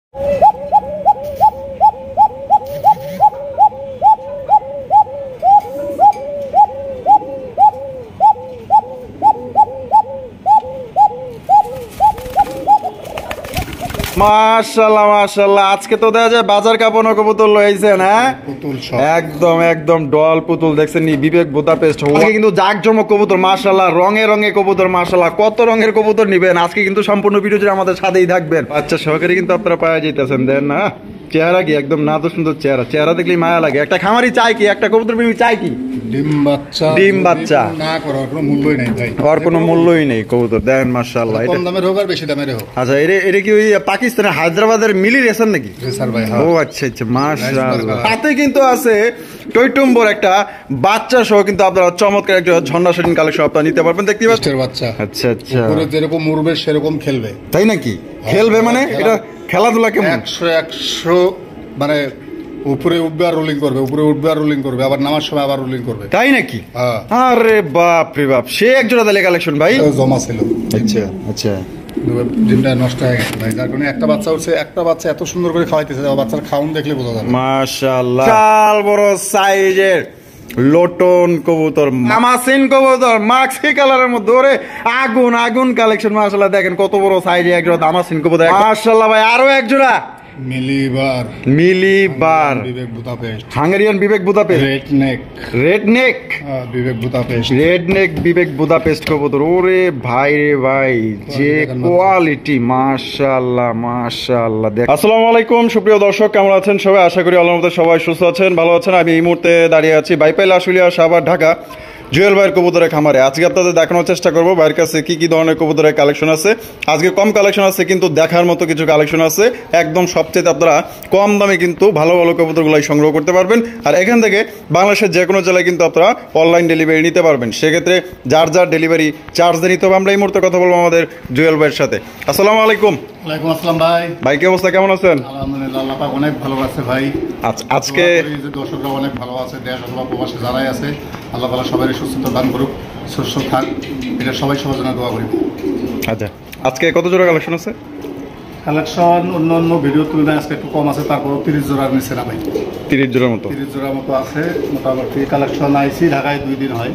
মাশাআল্লাহ মাশাআল্লাহ, আজকে তো দেখা যায় বাজার কাঁপানো কবুতর লইছেন। হ্যাঁ, একদম একদম ডল পুতুল দেখছেন নি, বিবেক বুদাপেস্ট কিন্তু জাকজমক কবুতর মাশাআল্লাহ, রঙে রঙে কবুতর মাশাআল্লাহ। কত রঙের কবুতর নিবেন আজকে কিন্তু সম্পূর্ণ ভিডিও জুড়ে আমাদের সাথেই থাকবেন। আচ্ছা সহকারী কিন্তু আপনারা পাওয়া যাইতেছেন, দেন না চেহারা কি একদম না তো সুন্দর চেহারা, চেহারা দেখলেই মায়া লাগে। একটা খামারি চাই কি, একটা কবুতর প্রেমী চাই কি ডিম বাচ্চা না করার কোনো মূল্যই নেই ভাই, আর কোনো মূল্যই নেই কবুতর। দেখেন মাশাআল্লাহ, কম দামের হোক আর বেশি দামের হোক। আচ্ছা এটা কি ওই পাকিস্তানের হায়দ্রাবাদের মিলি রেশন নাকি? স্যার ভাই। ও আচ্ছা আচ্ছা মাশাআল্লাহ। তাতে কিন্তু আছে টয়টম্বর একটা বাচ্চা সহ কিন্তু আপনারা চমৎকার একটা ঝর্ণা শাটিন কালেকশন আপনারা নিতে পারবেন। দেখতে পাচ্ছেন বাচ্চা। আচ্ছা আচ্ছা, পুরো যেরকম উড়বে সেরকম খেলবে, তাই নাকি? খেলবে মানে এটা খেলাধুলা কেমন? 100 মানে উপরে উঠবে আর রোলিং করবে, উপরে উঠবে আর রোলিং করবে, আবার নামার সময় আবার রোলিং করবে, তাই নাকি? আরে বাপ রে বাপ, সে এক জোড়া তাহলে কালেকশন ভাই জমা ছিল। আচ্ছা আচ্ছা, ডিমটা নষ্ট হয়ে গেছে ভাই, যার কারণে একটা বাচ্চা উঠছে, একটা বাচ্চা এত সুন্দর করে খাওয়াইতেছে, বাচ্চার খাওন দেখলে বোঝা যাবে। মাশাআল্লাহ, বিশাল বড় সাইজের লোটন কবুতর, মামাসিন কবুতর, মাক্সি কালারের মধ্যে ওরে আগুন আগুন কালেকশন। মাশাআল্লাহ দেখেন কত বড় সাইজে এক জোড়া দামাসিন কবুতর। মাশাআল্লাহ ভাই, আরো এক জোড়া মিলিবার বিবেক বুদাপেস্ট, হাঙ্গেরিয়ান বিবেক বুদাপেস্ট, রেড নেক বিবেক বুদাপেস্ট কবুতর। ওরে ভাই রে ভাই, যে কোয়ালিটি মাশাআল্লাহ মাশাআল্লাহ। আসসালামু আলাইকুম সুপ্রিয় দর্শক, কেমন আছেন সবাই? আশা করি আল্লাহর রহমতে সবাই সুস্থ আছেন, ভালো আছেন। আমি এই মুহূর্তে দাঁড়িয়ে আছি বাইপাইল আশুলিয়া সাভার ঢাকা জুয়েল ভাইয়ের কবুতরের খামারে। আজকে আপনাদের দেখানোর চেষ্টা করবো ভাইয়ের কাছে কি কি ধরনের কবুতরের কালেকশন আছে। আজকে কম কালেকশন আছে কিন্তু দেখার মতো কিছু কালেকশন আছে, একদম সবচেয়ে আপনারা কম দামে কিন্তু ভালো ভালো কবুতরগুলাই সংগ্রহ করতে পারবেন। আর এখান থেকে বাংলাদেশের যে কোনো জেলায় কিন্তু আপনারা অনলাইন ডেলিভারি নিতে পারবেন। সেক্ষেত্রে যার যার ডেলিভারি চার্জ দিয়ে নিতে হবে। আমরা এই মুহূর্তে কথা বলবো আমাদের জুয়েল ভাইয়ের সাথে। আসসালামু আলাইকুম। ওয়ালাইকুম আসসালাম ভাই। ভাই কি অবস্থা, কেমন আছেন? আলহামদুলিল্লাহ, আল্লাহ পাক অনেক ভালো আছে ভাই। আজকে দর্শকরা অনেক ভালো আছে, দেশ অথবা প্রবাসে যারাই আছে, আল্লাহ তাআলা সবারই সুস্থতা দান করুক, সুস্থ থাক, এটা সবাই সবার জন্য দোয়া করি। আচ্ছা, আজকে কত জোড়া কালেকশন আছে? কালেকশন অন্য ভিডিও তুলনায় আজকে একটু কম আছে, তারপর 30 জোড়ার নিচে না ভাই। 30 জোড়ার মতো আছে মোটামুটি। কালেকশন আইসি ঢাকায় 2 দিন হয়,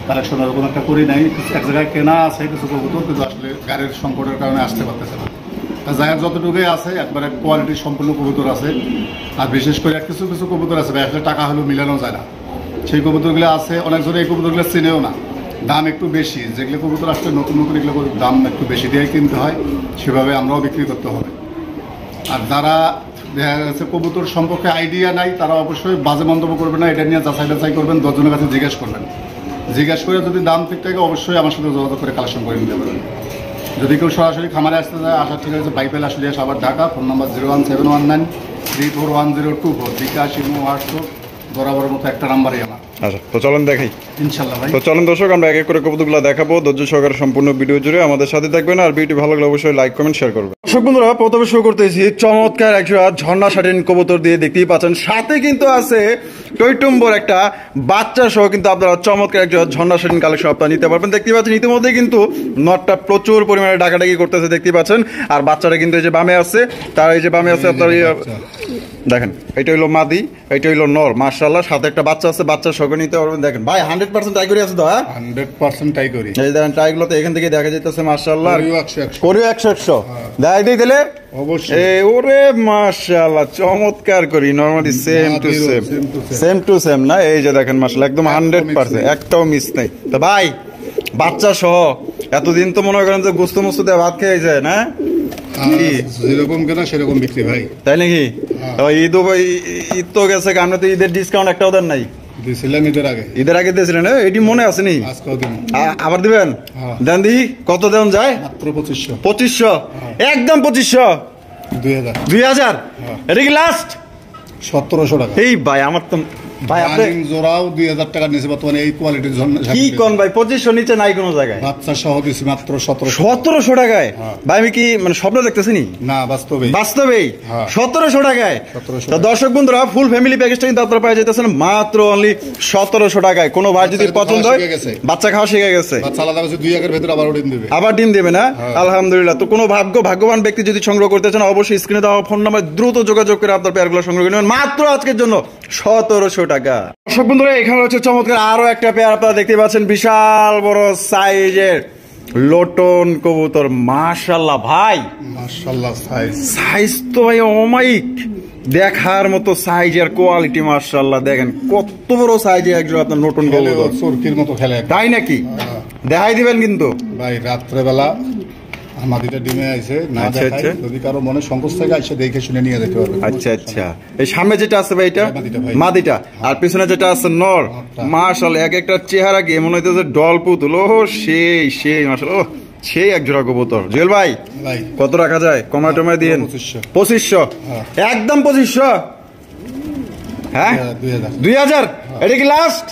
কালেকশন ওরকম একটা করি নাই। এক জায়গায় কেনা আছে কিছু কবুতর, কিন্তু আসলে গাড়ির সংকটের কারণে আসতে পারতেছে না। জায়গার যতটুকুই আছে একবারে কোয়ালিটি সম্পূর্ণ কবুতর আছে। আর বিশেষ করে কিছু কিছু কবুতর আছে ভাই, আসলে টাকা হলেও মিলানো যায় না, সেই কবুতরগুলো আছে। অনেক জনে এই কবুতরগুলো চিনেও না, দাম একটু বেশি। যেগুলো কবুতর আসলে নতুন নতুন এগুলো দাম একটু বেশি দিয়ে কিনতে হয়, সেভাবে আমরাও বিক্রি করতে হবে। আর যারা দেখা যাচ্ছে কবুতর সম্পর্কে আইডিয়া নাই, তারা অবশ্যই বাজে মন্তব্য করবেন না, এটা নিয়ে যাচাই করবেন, 10 জনের কাছে জিজ্ঞেস করবেন। জিজ্ঞেস করে যদি দাম ঠিক থাকে অবশ্যই আমার সাথে যোগাযোগ করে কালেকশন করে নিতে পারবেন। যদি কেউ সরাসরি খামারে আসতে চায়, আসার ঠিক আছে বাইপাইল আশুলিয়া সাভার ঢাকা। ফোন নাম্বার 01719341024, বিকাশ ইমো হোয়াটসঅ্যাপ বরাবরের মতো একটা নাম্বারই আমার। আচ্ছা, তো চলেন দেখাই ইনশাআল্লাহ ভাই। তো চলেন দর্শক, আমরা এক এক করে কবুতরগুলো দেখাবো। ধৈর্য সহকারে সম্পূর্ণ ভিডিও জুড়ে আমাদের সাথে থাকবেন। আর ভিডিও ভালো লাগলে অবশ্যই লাইক কমেন্ট শেয়ার করবেন। দর্শক বন্ধুরা, প্রথমে শুরু করতেছি চমৎকার একটা ঝর্ণা শাটিন কবুতর দিয়ে। দেখতেই পাচ্ছেন সাথে কিন্তু আছে টয়টম্বর একটা বাচ্চা সহ কিন্তু আপনারা চমৎকার একটা ঝর্ণা শাটিন কালেকশন আপনারা নিতে পারবেন। দেখতে পাচ্ছেন ইতিমধ্যে কিন্তু নটটা প্রচুর পরিমাণে ডাকাডাকি করতেছে, দেখতে পাচ্ছেন। আর বাচ্চাটা কিন্তু এই যে বামে আছে, তার এই যে বামে আছে আপনার দেখেন, এটা হইলো মাদি, এটা হইলো নর। মাশাআল্লাহ, সাথে একটা বাচ্চা আছে, বাচ্চা সঙ্গে নিতে পারবেন। দেখেন ভাই 100% টাইগরি আছে তো? হ্যাঁ 100% টাইগরি। এই দেখেন টাইগুলোতে এখান থেকে দেখা যাইতেছে মাশাআল্লাহ, করিও 100 দেখাই দিই দিলে অবশ্যই। এই ওরে মাশাআল্লাহ, চমৎকার করি নরমালি সেম টু সেম না? এই যে দেখেন মাশাআল্লাহ, একদম 100%, একটাও মিস নাই। তো ভাই বাচ্চা সহ এতদিন তো মনে করেন যে গোস্ত মোস্ত দিয়ে ভাত খেয়ে যায় না, যেরকম কেনা সেরকম বিক্রি ভাই, তাই নাকি? ঈদ তো গেছে, আমরা তো ঈদের ডিসকাউন্ট একটাও দেন নাই। ঈদের আগে দিয়েছিলেন, এটি মনে আছে নি? আবার দিবেন? দেন দিই, কত দেন যায়? 2500, একদম 2500, 2000। এটা কি লাস্ট? 1700 টাকা। এই ভাই আমার তো ভাই আপনি রানিং জোড়াও 2000 টাকা নিচে বর্তমানে এই কোয়ালিটির জন্য। কি কোন ভাই 2500 নিচে নাই কোনো জায়গায়? বাচ্চা সহ দিছি মাত্র 1700। 1700 টাকায়? হ্যাঁ। ভাই আমি কি মানে স্বপ্ন দেখতেছি নি? না, বাস্তবেই বাস্তবেই হ্যাঁ। 1700 টাকায়। 1700 তো দর্শক বন্ধুরা ফুল ফ্যামিলি প্যাকেজটা কিন্তু আপনারা পেয়ে যাইতেছেন মাত্র অনলি 1700 টাকায়। কোনো ভাই যদি বাচ্চা পছন্দ খাওয়া হয়, শিখে গেছে। বাচ্চা খাওয়া শিখে গেছে, বাচ্চা আলাদা আছে 2 একের ভেতরে আবার ডিম দেবে। আবার ডিম দেবে না? হ্যাঁ। আলহামদুলিল্লাহ। তো কোনো ভাগ্যবান ব্যক্তি যদি সংগ্রহ করতে চান অবশ্যই স্ক্রিনে দেওয়া ফোন নাম্বার দ্রুত যোগাযোগ করে আপনার পেয়ারগুলো সংগ্রহ করে নেবেন মাত্র আজকের জন্য 1700 টাকা। দর্শক বন্ধুরা এখানে হচ্ছে চমৎকার আরো একটা পেয়ার আপনারা দেখতে পাচ্ছেন, বিশাল বড় সাইজের লোটন কবুতর। মাশাআল্লাহ ভাই, মাশাআল্লাহ সাইজ তো ভাই অমাইক, দেখার মতো সাইজ আর কোয়ালিটি। মাশাআল্লাহ দেখেন কত বড় সাইজে একজন আপনার নতুন কবুতর, চরকির মতো খেলে। তাই নাকি? দেখাই দিবেন কিন্তু ভাই রাত্রেবেলা আমাদের ডিমে আইছে না আচ্ছা, দেখাই, আচ্ছা। যদি কারো মনে সংকোচ থাকে এসে দেখে শুনে নিয়ে যেতে পারবে। আচ্ছা আচ্ছা। এই সামনে যেটা আছে ভাই এটা মাদিটা ভাই। মাদিটা, আর পিছনে যেটা আছে নর। নরটা। মাশাআল্লাহ এক একটা চেহারা কি মনে হইতেছে ডল পুতুল। ও সেই মাশাআল্লাহ, সেই এক জোড়া কবুতর। জুয়েল ভাই ভাই কত রাখা যায়? কমায় টমায় দিয়েন। 2500। 2500 হ্যাঁ। একদম 2500? হ্যাঁ 2000 2000 এটা কি লাস্ট?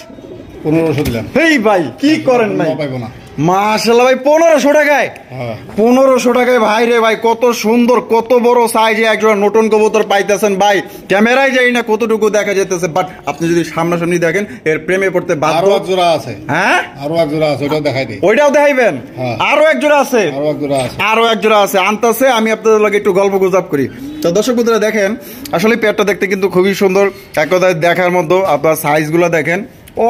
1500 দিলাম। এই ভাই কি করেন ভাই? পাইবো না। মাশাআল্লাহ ভাই 1500 টাকায়? হ্যাঁ 1500 টাকায় ভাই রে ভাই, কত সুন্দর কত বড় সাইজে একজন নতুন কবুতর পাইতেছেন ভাই। ক্যামেরায় যাই না কতটুকু দেখা যেতেছে, বাট আপনি যদি সামনাসামনি দেখেন এর প্রেমে পড়তে বাধ্য। আরো এক জোড়া আছে। হ্যাঁ আরো এক জোড়া আছে, ওটাও দেখাই দিই। ওইটাও দেখাইবেন? হ্যাঁ। আরো এক জোড়া আছে? আরো এক জোড়া আছে। আরো এক জোড়া আছে আনতাছে, আমি আপনাদের লগে একটু গল্প গুজব করি। তো দর্শক বন্ধুরা দেখেন আসলে পেয়ারটা দেখতে কিন্তু খুবই সুন্দর, এক কথায় দেখার মতো। আপনার সাইজগুলো দেখেন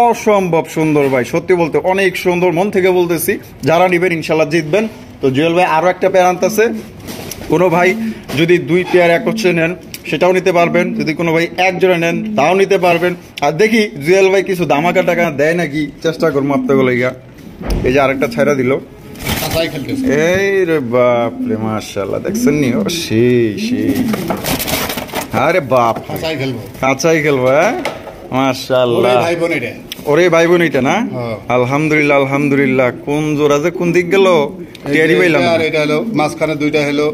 অসম্ভব সুন্দর ভাই, সত্যি বলতে অনেক সুন্দর, মন থেকে বলতেছি। যারা নিবেন ইনশাল্লাহ জিতবেন। তো জুয়েল ভাই আরো একটা পেয়ার আনতেছে, কোনো ভাই যদি 2 পেয়ার এক হচ্ছে নেন সেটাও নিতে পারবেন, যদি কোনো ভাই এক জোড়া নেন তাও নিতে পারবেন। আর দেখি জুয়েল ভাই কিছু দামাকা টাকা দেয় নাকি, চেষ্টা করবো আপনাগুলো। এই যে আরেকটা ছাইরা দিল, কাঁচাই খেলতেছে। এই রে বাপ রে, মাশাআল্লাহ দেখছেন নি? ও সেই আরে বাপ, কাঁচাই খেলবো। কাঁচাই খেলবো। হ্যাঁ মাশাআল্লাহ। ওরে ভাই বোন এটা। ওরে ভাই বোন এটা না? হ্যাঁ। আলহামদুলিল্লাহ আলহামদুলিল্লাহ। কোন জোড়া যে কোন দিক গেল টেরি পাইলাম না। আর এটা হলো মাঝখানে দুইটা হলো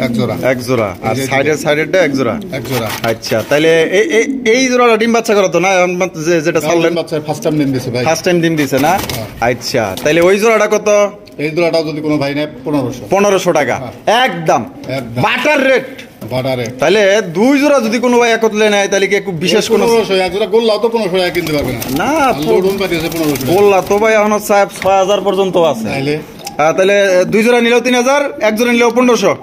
এক জোড়া। এক জোড়া, আর এই যে সাইডেরটা এক জোড়া। এক জোড়া। আচ্ছা তাহলে এই জোড়াটা ডিম বাচ্চা করো তো না? যেটা ছাড়লেন বাচ্চা ফার্স্ট টাইম ডিম দিছে ভাই। ফার্স্ট টাইম ডিম দিছে না? হ্যাঁ। আচ্ছা তাহলে ওই জোড়াটা কত? এই জোড়াটাও যদি কোনো ভাই নেয় 1500। 1500 টাকা একদম একদম। Butter rate. বাটারে তাহলে 2 জোড়া যদি কোনো ভাই একত্রে নেয় তাহলে কি একটু বিশেষ কোনো 1500 এক জোড়া গোল্লাও তো 1500 টাকা কিনতে পারবে না। না? লোডন পাঠিয়েছে 1500 টাকা। বললা তো ভাই এখন সাহেব 6000 পর্যন্ত আছে। তাইলে তাহলে 2 জোড়া নিলেও 3000, এক জোড়া নিলেও 1500।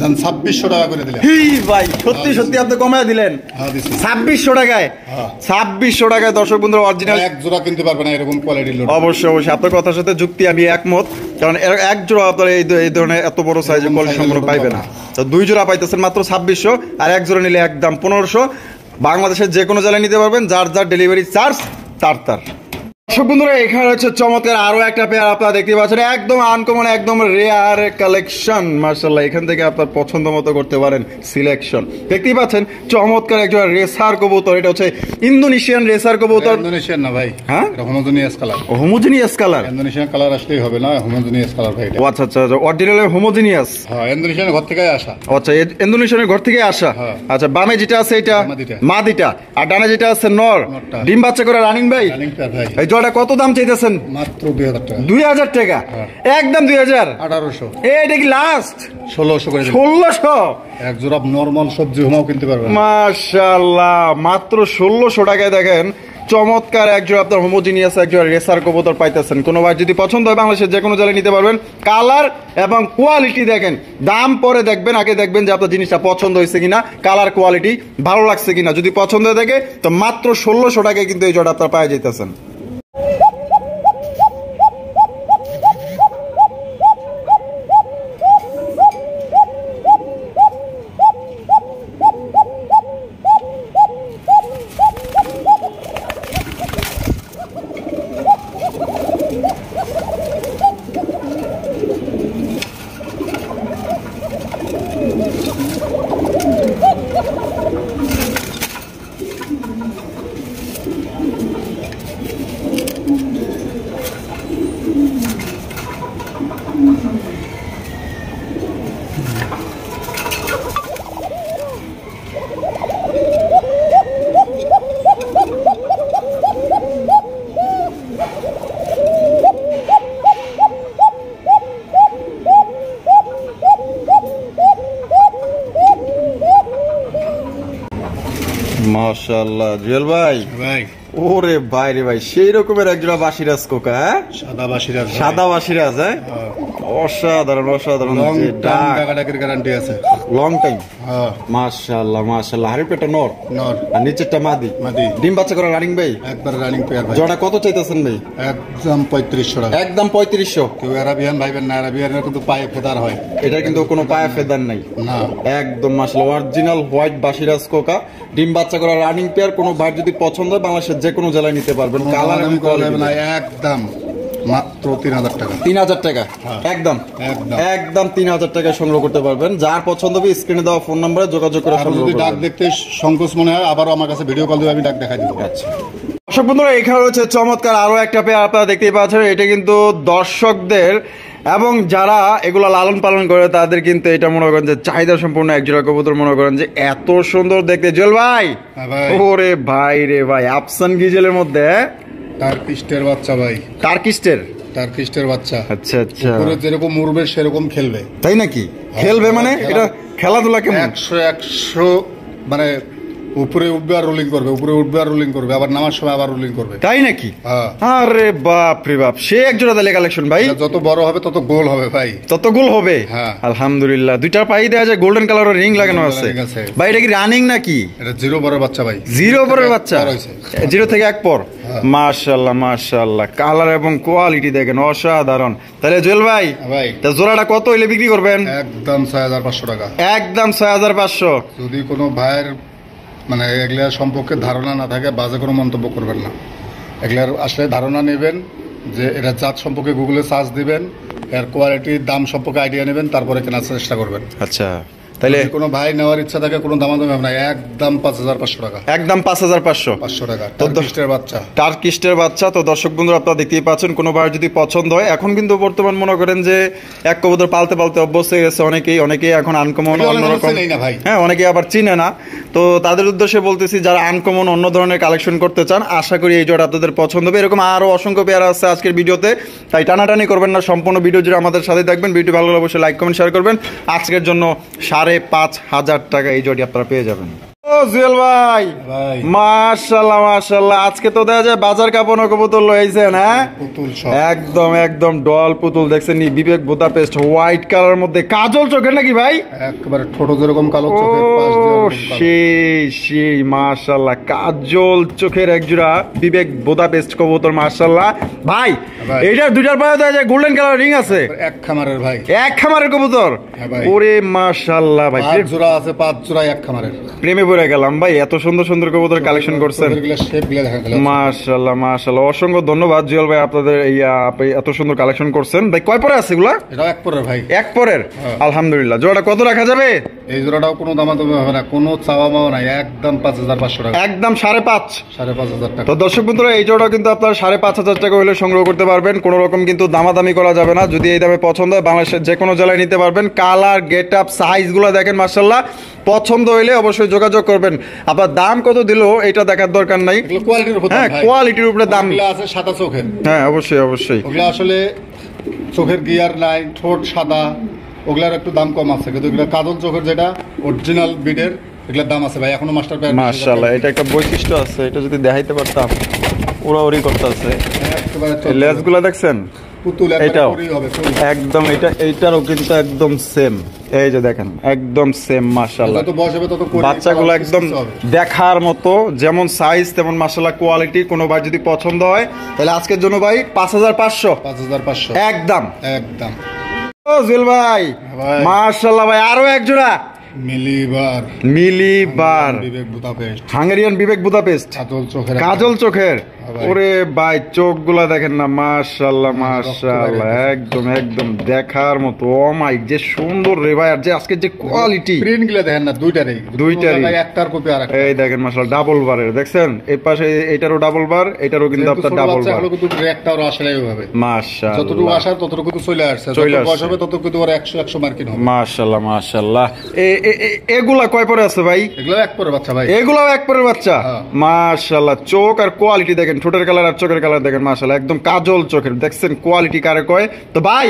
জান 2600 টাকা করে দিলাম। হি ভাই সত্যি আপনি কমায় দিলেন। হ্যাঁ দিছি। 2600 টাকায়? হ্যাঁ। 2600 টাকায় দর্শক বন্ধুরা অরিজিনাল। এক জোড়া কিনতে পারবে না এরকম কোয়ালিটির লোড। অবশ্যই আপনার কথার সাথে যুক্তি আমি একমত, কারণ এক জোড়া আপনার এই ধরনের এত বড় সাইজের কোয়ালিটি সম্পূর্ণ পাইবে না। তো 2 জোড়া পাইতেছেন মাত্র 2600, আর এক জোড়া নিলে একদম 1500। বাংলাদেশের যে কোনো জেলায় নিতে পারবেন, যার ডেলিভারি চার্জ তার। দর্শক বন্ধুরা এখানে হচ্ছে চমৎকার আরো একটা পেয়ার আপনারা দেখতে পাচ্ছেন, একদম আনকমন একদম রেয়ার কালেকশন। মাশাআল্লাহ এখান থেকে আপনার পছন্দ মতো করতে পারেন সিলেকশন। দেখতেই পাচ্ছেন চমৎকার একজন রেসার কবুতর, এটা হচ্ছে ইন্দোনেশিয়ান রেসার কবুতর। ইন্দোনেশিয়ান না ভাই, হ্যাঁ এটা homogeneous colour. Homogeneous colour? Indonesian colour আসলেই হবে না, হোমোজেনিয়াস কালার ভাই এটা। ও আচ্ছা অরিজিনাল হোমোজেনিয়াস। হ্যাঁ ইন্দোনেশিয়ানের ঘর থেকেই আসা। আচ্ছা ইন্দোনেশিয়ানের ঘর থেকে আসা। হ্যাঁ। আচ্ছা বামে যেটা আছে এটা মাদিটা। মাদিটা, আর ডানে যেটা আছে নর। নরটা। ডিম বাচ্চা করে রানিং ভাই? রানিং পেয়ার ভাই। এই জোড়া কত দাম চাইতেছেন? মাত্র 2000 টাকা। 2000 টাকা? হ্যাঁ। একদম 2000? 1800। এটা কি লাস্ট? 1600 করে দিলাম। 1600? এক জোড়া নরমাল সবজি হোমাও কিনতে পারবে না। মাশাআল্লাহ মাত্র 1600 টাকায় দেখেন চমৎকার একজন আপনার হোমোজিনিয়াস একজন রেসার কবুতর পাইতেছেন। কোনো ভাই যদি পছন্দ হয় বাংলাদেশের যে কোনো জেলায় নিতে পারবেন। কালার এবং কোয়ালিটি দেখেন, দাম পরে দেখবেন, আগে দেখবেন যে আপনার জিনিসটা পছন্দ হয়েছে কিনা, কালার কোয়ালিটি ভালো লাগছে কিনা। যদি পছন্দ হয়ে থাকে তো মাত্র 1600 টাকায় কিন্তু এই জোড়া আপনার পাওয়া যাইতেছেন। মাশাআল্লাহ জুয়েল ভাই, ভাই ওরে ভাই রে ভাই, সেই রকমের একজোড়া বাসিরাজ কোকা, হ্যাঁ সাদা বাসিরাজ, সাদা বাসিরাজ, হ্যাঁ অসাধারণ অসাধারণ, যে ডাক টাকাটাকের গ্যারান্টি আছে, লং টাইম। হ্যাঁ মাশাআল্লাহ মাশাআল্লাহ, হাড়ির পেটটা নর নর আর নিচেরটা মাদি। মাদি ডিম বাচ্চা করা রানিং ভাই, একবার রানিং পেয়ার ভাই। জোড়া কত চাইতেছেন ভাই? একদম 3500 টাকা। একদম 3500। কেউ আরাবিয়ান ভাইবেন না, আরাবিয়ানের কিন্তু পায়ে ফেদার হয়, এটা কিন্তু কোনো পায়ে ফেদার নাই না একদম। মাশাআল্লাহ অরিজিনাল হোয়াইট বাসিরাজ কোকা, ডিম বাচ্চা করা রানিং পেয়ার। কোনো ভাই যদি পছন্দ হয় বাংলাদেশের যে কোনো জেলায় নিতে পারবেন। কালার এবং কোয়ালিটি না, একদম মাত্র 3000 টাকা। 3000 টাকা একদম একদম একদম 3000 টাকায় সংগ্রহ করতে পারবেন। যার পছন্দ হবে স্ক্রিনে দেওয়া ফোন নম্বরে যোগাযোগ করে আর সংগ্রহ যদি ডাক করবেন। দেখতে সংকোচ মনে হয় আবারও আমার কাছে ভিডিও কল দেবে, আমি ডাক দেখাই দিব। আচ্ছা দর্শক বন্ধুরা, এখানে রয়েছে চমৎকার আরো একটা পেয়ার, আপনারা দেখতেই পাচ্ছেন। এটা কিন্তু দর্শকদের এবং যারা এগুলো লালন পালন করে তাদের কিন্তু এটা মনে করেন যে চাহিদা সম্পূর্ণ একজোড়া কবুতর। মনে করেন যে এত সুন্দর দেখতে জুয়েল ভাই, হ্যাঁ ভাই। ওরে ভাই রে ভাই, আফসান গিজেলের মধ্যে টার্কিস্টের বাচ্চা ভাই, টার্কিস্টের। টার্কিস্টের বাচ্চা। আচ্ছা আচ্ছা, উপরে যেরকম উড়বে সেরকম খেলবে। তাই নাকি? খেলবে মানে এটা খেলাধুলা কেমন? 100 মানে উপরে উঠবে আর রোলিং করবে, উপরে উঠবে আর রোলিং করবে, আবার নামার সময় আবার রোলিং করবে। তাই নাকি? হ্যাঁ। আরে বাপ রে বাপ, সে একজোড়া তাহলে কালেকশন ভাই। এটা যত বড় হবে তত গোল হবে ভাই। তত গোল হবে। হ্যাঁ। আলহামদুলিল্লাহ, দুইটার পাই দেওয়া যায়, গোল্ডেন কালারের রিং লাগানো আছে ring আছে। ভাই। এটা কি রানিং নাকি? এটা জিরো বড় বাচ্চা ভাই, জিরো পরের বাচ্চা, বড় হয়েছে। 0 থেকে 1 পর। মাশাআল্লাহ মাশাআল্লাহ, কালার এবং কোয়ালিটি দেখেন অসাধারণ। তাহলে জুয়েল ভাই, ভাই তা জোড়াটা কত হইলে বিক্রি করবেন? একদম 6500 টাকা। একদম 6500। যদি কোনো ভাইয়ের মানে এগুলার সম্পর্কে ধারণা না থাকে বাজে কোনো মন্তব্য করবেন না। এগুলার আসলে ধারণা নেবেন, যে এটা জাত সম্পর্কে গুগলে সার্চ দিবেন, এর কোয়ালিটির দাম সম্পর্কে আইডিয়া নেবেন, তারপরে কেনার চেষ্টা করবেন। আচ্ছা তাহলে যদি কোনো ভাই নেওয়ার ইচ্ছা থাকে কোনো দামাদামি হবে না, একদম 5500 টাকা। একদম 5500। 500 টাকা টার্কিস্টের বাচ্চা। টার্কিস্টের বাচ্চা। তো দর্শক বন্ধুরা, আপনারা দেখতেই পাচ্ছেন, কোনো বার যদি পছন্দ হয়, এখন কিন্তু বর্তমান মনে করেন যে এক কবুতর পালতে পালতে অভ্যস্ত হয়ে গেছে অনেকেই এখন আনকমন অন্যরকম, হ্যাঁ অনেকেই আবার চিনে না। তো তাদের উদ্দেশ্যে বলতেছি, যারা আনকমন অন্য ধরনের কালেকশন করতে চান, আশা করি এই জোড়া আপনাদের পছন্দ হবে। এরকম আরো অসংখ্য পেয়ারা আছে আজকের ভিডিওতে, তাই টানাটানি করবেন না, সম্পূর্ণ ভিডিও জুড়ে আমাদের সাথে থাকবেন। ভিডিও ভালো লাগলে অবশ্যই লাইক কমেন্ট শেয়ার করবেন। আজকের জন্য 5500 টাকা এই জোড়ি আপনারা পেয়ে যাবেন। ও জুয়েল ভাই, ভাই মাশাআল্লাহ মাশাআল্লাহ, আজকে তো দেখা যায় বাজার কাঁপানো কবুতর লইছেন, হ্যাঁ পুতুল সব একদম একদম ডল পুতুল দেখছেন নি, বিবেক বুদাপেস্ট হোয়াইট কালার মধ্যে, কাজল চোখের নাকি ভাই? একবারে ছোট যেরকম কালো ও চোখের পাশ দিয়ে এরকম কালো। সেই মাশাআল্লাহ, কাজল চোখের একজোড়া বিবেক বুদাপেস্ট কবুতর মাশাআল্লাহ ভাই। ভাই। এইটার দুইটার পায়ে দেখা যায় গোল্ডেন কালার রিং আছে, এক খামারের ভাই, এক খামারের কবুতর। হ্যাঁ ভাই। ওরে মাশাআল্লাহ ভাই, 5 জোড়া আছে, 5 জোড়া এক খামারের। প্রেমে পড়ে গেলাম ভাই, এত সুন্দর সুন্দর কবুতর কালেকশন করছেন। শেপগুলো দেখা গেল। মাশাআল্লাহ মাশাআল্লাহ, অসংখ্য ধন্যবাদ জুয়েল ভাই, আপনাদের এই আপনি এত সুন্দর কালেকশন করছেন। ভাই কয় পরে আছে এগুলা? এটাও এক পরের ভাই, এক পরের। হ্যাঁ। আলহামদুলিল্লাহ, জোড়াটা কত রাখা যাবে? এই জোড়াটাও কোনো দামাদামি হবে না, কোনো চাওয়া মাওয়া নাই, একদম 5500 টাকা। একদম 5.5। 5500 টাকা। তো দর্শক বন্ধুরা, এই জোড়া কিন্তু আপনার 5500 টাকা হলে সংগ্রহ করতে পারবেন। কোনো রকম কিন্তু দামাদামি করা যাবে না। যদি এই দামে পছন্দ হয় বাংলাদেশের যে কোনো জেলায় নিতে পারবেন। কালার গেট আপ সাইজ গুলো দেখেন মাশাআল্লাহ, পছন্দ হইলে অবশ্যই যোগাযোগ করবেন। আপনার দাম কত দিল এটা দেখার দরকার নাই, এগুলো কোয়ালিটির উপর দাম হ্যাঁ ভাই। কোয়ালিটির উপরে দাম। এগুলো আছে সাদা চোখের, হ্যাঁ অবশ্যই অবশ্যই। ওগুলো আসলে চোখের গিয়ার নাই, ঠোঁট সাদা, ওগুলার একটু দাম কম আছে, কিন্তু এগুলো কাজল চোখের যেটা অরিজিনাল বিডের, এগুলোর দাম আছে ভাই, এখনো মাস্টার প্যাড। মাশাআল্লাহ, এটা একটা বৈশিষ্ট্য আছে, এটা যদি দেখাইতে পারতাম। ওরাওরি করতে আছে, একেবারে লেজগুলা দেখছেন? পুতুল এটাও হবে একদম, এইটারও কিন্তু একদম সেম। এই যে দেখেন একদম সেম মাশাআল্লাহ। যত বয়স হবে তত কোয়ালিটি, বাচ্চাগুলো একদম দেখার মতো, যেমন সাইজ তেমন মাশাআল্লাহ কোয়ালিটি। কোনো ভাই যদি পছন্দ হয় তাহলে আজকের জন্য ভাই 5500। 5500 একদম একদম। ও জুয়েল ভাই, ভাই। মাশাআল্লাহ ভাই, আরো এক জোড়া মিলিবার বিবেক বুদাপেস্ট, হাঙ্গেরিয়ান বিবেক বুদাপেস্ট, কাজল চোখের। ওরে ভাই চোখগুলা দেখেন না, মাশাআল্লাহ মাশাআল্লাহ, একদম একদম দেখার মতো। ও মাই, যে সুন্দর রে ভাই, আর যে আজকে যে কোয়ালিটি, প্রিন্ট গুলো দেখেন না, দুইটারই একটার কপি আর একটা। এই দেখেন মাশাআল্লাহ, ডাবল বারের দেখছেন, এই পাশে এটারও ডাবল বার, এটারও কিন্তু আপনার ডাবল বার। কিন্তু একটাও আসলে এইভাবে মাশাআল্লাহ, যতটুকু আসার ততটুকু কিন্তু চলে আসছে, যত বয়স হবে তত কিন্তু ওরা 100 মার্কিন হবে। মাশাআল্লাহ মাশাআল্লাহ। এগুলা কয় পরে আছে ভাই? এগুলো এক পরের বাচ্চা ভাই, এগুলাও এক পরের বাচ্চা। মাশাআল্লাহ, চোখ আর কোয়ালিটি দেখেন, ঠোঁটের কালার আর চোখের কালার দেখেন মাশাআল্লাহ একদম কাজল চোখের, দেখছেন কোয়ালিটি কারে কয়। তো ভাই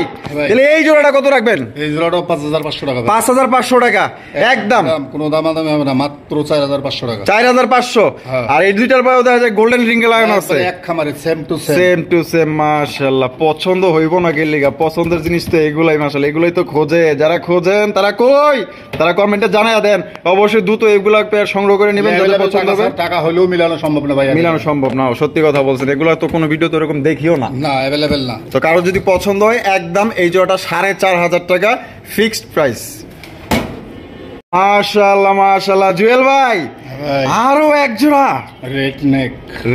তাহলে এই জোড়াটা কত রাখবেন? এই জোড়াটাও 5500 টাকা। 5500 টাকা একদম, কোনো দামাদামি হবে না, মাত্র 4500 টাকা। 4500। আর এই দুইটার পায়েও দেখা যায় গোল্ডেন রিং লাগানো আছে, এক খামারে সেম টু সেম মাশাআল্লাহ। পছন্দ হইব না গেলে পছন্দের জিনিস তো এগুলাই মাশাআল্লাহ, এগুলাই তো খোঁজে, যারা খোঁজেন তারা কই, তারা কমেন্টে জানায়া দেন। অবশ্যই দ্রুত এগুলা পেয়ার সংগ্রহ করে নেবেন, যাদের পছন্দ হবে। টাকা হলেও মিলানো সম্ভব না ভাই, মিলানো সম্ভব না, সত্যি কথা বলছেন। এগুলা তো কোনো ভিডিও তো এরকম দেখিও না, না অ্যাভেলেবেল না। তো কারো যদি পছন্দ হয় একদম এই জোড়াটা 4500 টাকা ফিক্সড প্রাইস। মাশাআল্লাহ মাশাআল্লাহ জুয়েল ভাই আরো এক জোড়া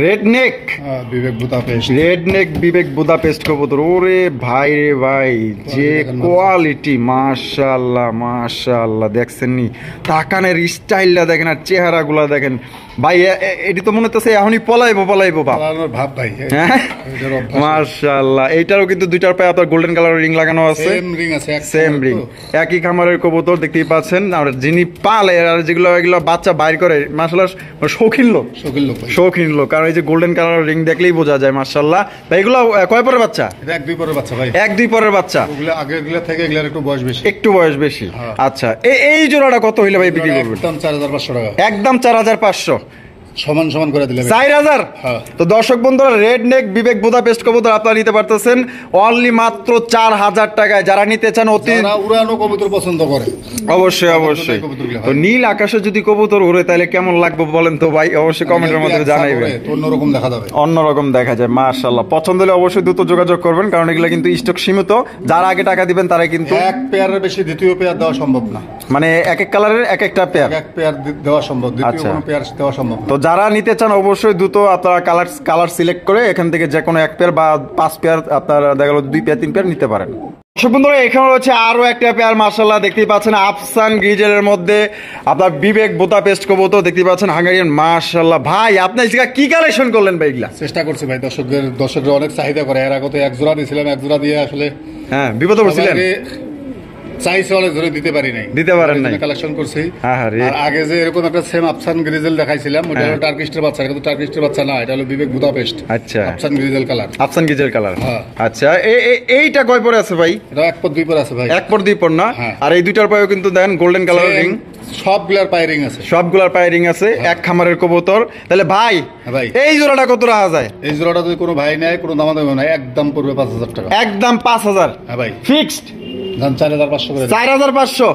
রেড নেক বিবেক বুদাপেস্ট কবুতর। ওরে ভাই রে ভাই, যে কোয়ালিটি মাশাআল্লাহ মাশাআল্লাহ, দেখছেন নি তাকানের স্টাইলটা দেখেন আর চেহারা গুলা দেখেন ভাই, এটি তো মনে হচ্ছে এখনই পলাইবো ভাব ভাই। হ্যাঁ মাশাআল্লাহ, এইটারও কিন্তু দুইটার পায়ে আপনার গোল্ডেন কালারের রিং লাগানো আছে, সেম রিং, একই খামারের কবুতর দেখতেই পাচ্ছেন। আর যিনি পালে আর যেগুলো এগুলো বাচ্চা বাইর করে মাশাআল্লাহ শৌখিন লোক, কারণ এই যে গোল্ডেন কালারের রিং দেখলেই বোঝা যায় মাশাআল্লাহ। তাই এগুলো কয় পরের বাচ্চা? এক দুই পরের বাচ্চা ভাই, এক দুই পরের বাচ্চা। ওগুলো আগেরগুলো থেকে এগুলোর একটু বয়স বেশি। আচ্ছা এই জোড়াটা কত হইলে ভাই বিক্রি করবেন? একদম 4500 টাকা, একদম 4500 সমান করে দিলে 4000। তো দর্শক বন্ধুরা রেড নেক বিবেক বুদাপেস্ট কবুতর আপনারা নিতে পারতেছেন অনলি মাত্র 4000 টাকায়। যারা নিতে চান অতি উড়ানো কবুতর পছন্দ করে অবশ্যই। তো নীল আকাশে যদি কবুতর উড়ে তাহলে কেমন লাগবে বলেন তো ভাই, অবশ্যই কমেন্টের মধ্যে জানাইবেন। অন্যরকম দেখা যায় মাশাআল্লাহ। পছন্দ হলে অবশ্যই দ্রুত যোগাযোগ করবেন, কারণ এগুলো কিন্তু স্টক সীমিত। যারা আগে টাকা দিবেন তারা কিন্তু এক পেয়ারের বেশি দ্বিতীয় পেয়ার দেওয়া সম্ভব না, মানে এক এক কালারের এক একটা পেয়ার দেওয়া সম্ভব, দ্বিতীয় কোনো পেয়ার দেওয়া সম্ভব। তো যারা নিতে চান অবশ্যই দ্রুত আপনারা কালার সিলেক্ট করে এখান থেকে যে কোনো এক পেয়ার বা 5 পেয়ার আপনারা দেখা গেল 2 পেয়ার 3 পেয়ার নিতে পারেন। বন্ধুরা এখানে রয়েছে আরো একটা পেয়ার মাশাআল্লাহ, দেখতেই পাচ্ছেন আফসান গ্রিজেলের মধ্যে আপনার বিবেক বুদাপেস্ট কবুতর দেখতেই পাচ্ছেন হাঙ্গেরিয়ান মাশাআল্লাহ। ভাই আপনি কি কালেকশন করলেন ভাই? এগুলা চেষ্টা করছি ভাই, দর্শকদের অনেক চাহিদা করে। এর আগে তো এক জোড়া দিয়েছিলাম, এক জোড়া দিয়ে আসলে হ্যাঁ বিপদে পড়ছিলেন, চাইছে অনেক ধরে দিতে পারেন নাই, কালেকশন করছি। আর আগে যে এরকম একটা সেম আফসান গ্রিজেল দেখাইছিলাম, ওটা হলো টার্কিস্টের বাচ্চা, কিন্তু টার্কিস্টের বাচ্চা না, এটা হলো বিবেক বুদাপেস্ট। আচ্ছা আফসান গ্রিজেল কালার। আচ্ছা এইটা কয় পরে আছে ভাই? এটা 1 পর 2 পর আছে ভাই, 1 পর 2 পর না। আর এই দুইটার পায়েও কিন্তু দেন গোল্ডেন কালার রিং, সবগুলার পায়ে রিং আছে, এক খামারের কবুতর। তাহলে ভাই এই জোড়াটা কত রাখা যায়? এই জোড়াটা যদি কোনো ভাই নেয় কোনো দামাদামি না, একদম পড়বে 5000 টাকা, একদম 5000। হ্যাঁ ভাই ফিক্সড 4500।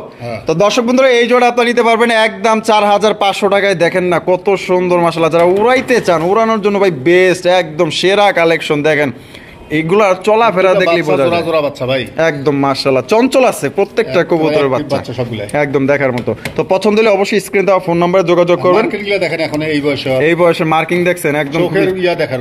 তো দর্শক বন্ধুরা এই জোড়া আপনারা নিতে পারবেন একদম 4500 টাকায়। দেখেন না কত সুন্দর মাশাআল্লাহ, যারা উড়াইতে চান উড়ানোর জন্য ভাই বেস্ট, একদম সেরা কালেকশন। দেখেন এগুলা চলাফেরা দেখলেই বোঝা যায় বাচ্চা ভাই, একদম মাশাআল্লাহ চঞ্চল আছে প্রত্যেকটা কবুতরের বাচ্চা, একদম দেখার মতো। তো পছন্দ হলে অবশ্যই স্ক্রিনে দেওয়া ফোন নম্বরে যোগাযোগ করবেন। দেখেন এখন এই বয়সে মার্কিং দেখছেন, একদম চোখের দেখেন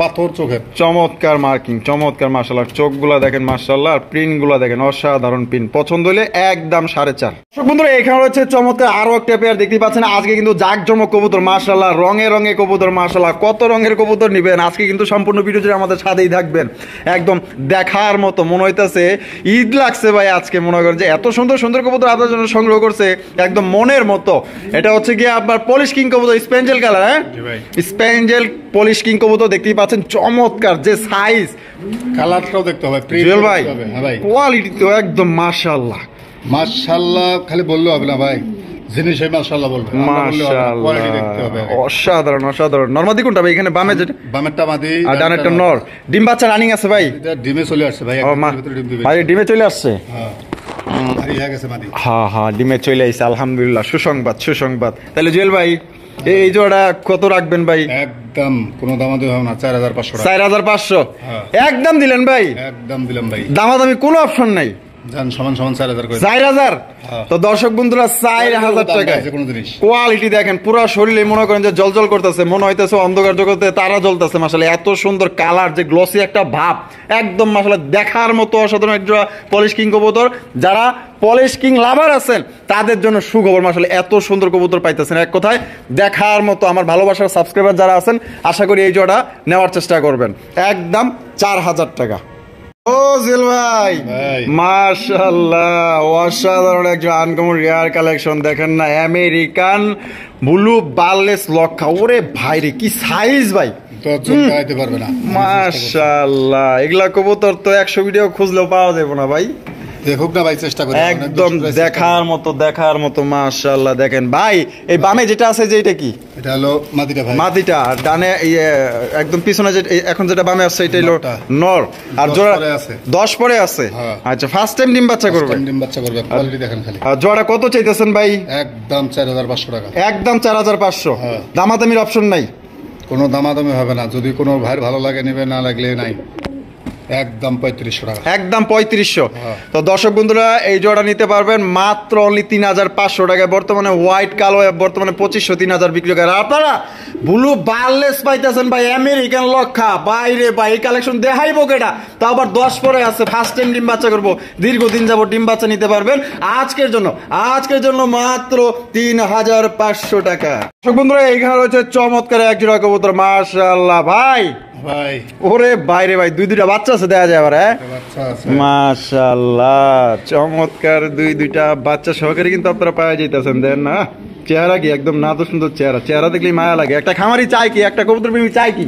পাথর চোখের চমৎকার মার্কিং, চমৎকার মাশাআল্লাহ। চোখগুলা দেখেন মাশাআল্লাহ, আর প্রিন্ট গুলা দেখেন অসাধারণ প্রিন্ট। পছন্দ হলে একদম 4.5। বন্ধুরা এখানে রয়েছে চমৎকার আরো একটা পেয়ার দেখতে পাচ্ছেন। আজকে কিন্তু জাকজমক কবুতর মাশাআল্লাহ, রঙে রঙে কবুতর মাশাআল্লাহ। কত রঙের কবুতর নিবেন আজকে কিন্তু সম্পূর্ণ ভিডিও জুড়ে আমাদের সাথেই থাকবেন, একদম দেখার মতো। মনে হইতেছে ঈদ লাগছে ভাই আজকে, মনে করেন যে এত সুন্দর সুন্দর কবুতর আপনার জন্য সংগ্রহ করছে একদম মনের মতো। এটা হচ্ছে গিয়ে আপনার পলিশ কিং কবুতর, স্পেঞ্জেল কালার। হ্যাঁ স্পেঞ্জেল পলিশ কিং কবুতর দেখতেই পাচ্ছেন, চমৎকার যে সাইজ, কালারটাও দেখতে হবে ভাই, কোয়ালিটি তো একদম মাশাআল্লাহ মাশাআল্লাহ, খালি বললে হবে না ভাই, জিনিসে মাশাআল্লাহ বলবে, মাশাআল্লাহ অসাধারণ অসাধারণ। নরমাদি কোনটা ভাই? এখানে বামেরটা মাদি আর ডানেরটা নর। ডিম বাচ্চা রানিং আছে ভাই? এটা ডিমে চলে আসছে ভাই, ভাই ডিমে চলে আসছে। হ্যাঁ ডিমে চলে আসছে, আলহামদুলিল্লাহ, সুসংবাদ। তাহলে জুয়েল ভাই এই জোড়া কত রাখবেন ভাই? একদম কোনো দামাদামি হবে না, 4500 টাকা। 4500 একদম দিলেন ভাই? একদম দিলাম ভাই, দামাদামি কোনো অপশন নাই, সমান 4000। তো দর্শক বন্ধুরা 4000 টাকা কোয়ালিটি দেখেন, পুরো শরীরে মনে করেন যে জলজল করতেছে, মনে হইতেছে অন্ধকার জগতে তারা জ্বলতেছে মাশাআল্লাহ। এত সুন্দর কালার, যে গ্লসি একটা ভাব, একদম মাশাআল্লাহ দেখার মতো অসাধারণ একটা পলিশ কিং কবুতর। যারা পলিশ কিং লাভার আছেন তাদের জন্য সুখবর মাশাআল্লাহ, এত সুন্দর কবুতর পাইতেছেন, এক কথায় দেখার মতো। আমার ভালোবাসার সাবস্ক্রাইবার যারা আছেন আশা করি এই জোড়া নেওয়ার চেষ্টা করবেন, একদম 4000 টাকা। ও জিল ভাই, মাশাআল্লাহ অসাধারণ একটা আনকমন রেয়ার কালেকশন। দেখেন না, আমেরিকান ব্লু বার্লেস লক্ষা। ওরে ভাই রে, কি সাইজ ভাই, মাশাআল্লাহ। এগুলা কবুতর তো 100 ভিডিও খুঁজলেও পাওয়া যাবে না ভাই। দেখুক না ভাই, চেষ্টা করি, একদম দেখার মতো মাশাআল্লাহ। দেখেন ভাই, এই বামে যেটা আছে যে এটা কি? এটা হলো মাদিটা ভাই। মাদিটা। ডানে একদম পিছনে যে এখন যেটা বামে আছে এটা হলো নর। আর জোড়া 10 পরে আছে। আচ্ছা, ফার্স্ট টাইম ডিম বাচ্চা করবে? ডিম বাচ্চা করবে, কোয়ালিটি দেখেন খালি। আর জোড়া কত চাইতেছেন ভাই? একদম 4500 টাকা। একদম 4500। দামাদামির অপশন নাই? কোনো দামাদামি হবে না, যদি কোনো ভাইয়ের ভালো লাগে নেবে, না লাগলে নাই। একদম 3500 টাকা। একদম 3500। তো দর্শক বন্ধুরা, এই জোড়া নিতে পারবেন মাত্র অনলি 3500 টাকায়। বর্তমানে হোয়াইট কালো বর্তমানে 2500 3000 বিক্রি করে। আপনারা ব্লু বার্লেস পাইতেছেন ভাই, আমেরিকান লক্ষা। বাইরে ভাই, এই কালেকশন দেখাইবো কেটা? তো আবার 10 পরে আছে, ফার্স্ট টাইম ডিম বাচ্চা করবো, দীর্ঘদিন যাবো ডিম বাচ্চা নিতে পারবেন। আজকের জন্য মাত্র 3500 টাকা। দর্শক বন্ধুরা, এইখানে রয়েছে চমৎকার এক জোড়া কবুতর, মাশাআল্লাহ ভাই। ভাই ওরে বাইরে ভাই, দুইটা বাচ্চা আছে দেখা যায় আবার। মাশাআল্লাহ, চমৎকার দুইটা বাচ্চা সহকারে কিন্তু আপনারা পাওয়া যাইতেছেন। দেন না চেহারা কি একদম না তো সুন্দর চেহারা দেখলেই মায়া লাগে। একটা খামারি চাই কি, একটা কবুতর প্রেমী চাই কি?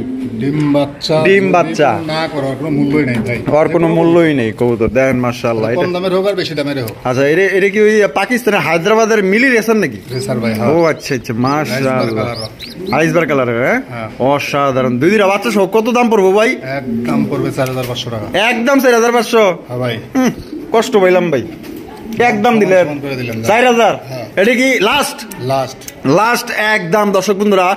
ডিম বাচ্চা না করার কোনো মূল্যই নেই ভাই, আর কোনো মূল্যই নেই কবুতর। দেখেন মাশাআল্লাহ, কম দামের হোক আর বেশি দামের হোক। আচ্ছা, এটা কি ওই পাকিস্তানের হায়দ্রাবাদের মিলি রেসার নাকি? রেসার ভাই। ও আচ্ছা, মাশাআল্লাহ, আইসবার কালারের। হ্যাঁ, অসাধারণ। দুইটা বাচ্চা সহ কত দাম পড়বো ভাই? একদম পড়বে 4500 টাকা। একদম 4500? হ্যাঁ ভাই, কষ্ট পাইলাম ভাই, একদম দিলেন 4000। এটা কি লাস্ট একদম? দর্শক বন্ধুরা,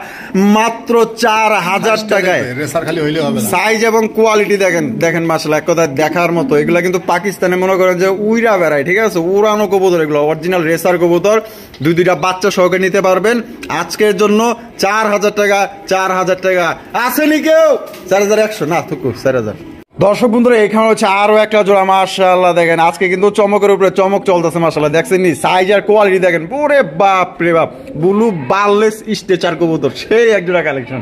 মাত্র 4000 টাকায়। খালি হইলে হবে না। সাইজ এবং কোয়ালিটি দেখেন মাশাআল্লাহ, এক কথায় দেখার মতো। এগুলা কিন্তু পাকিস্তানে মনে করেন যে উইরা বেড়ায়, ঠিক আছে, উড়ানো কবুতর এগুলো, অরিজিনাল রেসার কবুতর। দুইটা বাচ্চা সহকারে নিতে পারবেন আজকের জন্য 4000 টাকা। 4000 টাকা আসেনি কেউ? 4100 না, থুকু 4000। দর্শক বন্ধুরা, এখানে হচ্ছে আরো একটা জোড়া, মাশাআল্লাহ। দেখেন আজকে কিন্তু চমকের উপরে চমক চলতেছে, মাশাআল্লাহ। দেখছেন নি সাইজ আর কোয়ালিটি দেখেন, ওরে বাপ রে বাপ, ব্লু বার্লেস স্ট্রেচার কবুতর, সেই এক জোড়া কালেকশন।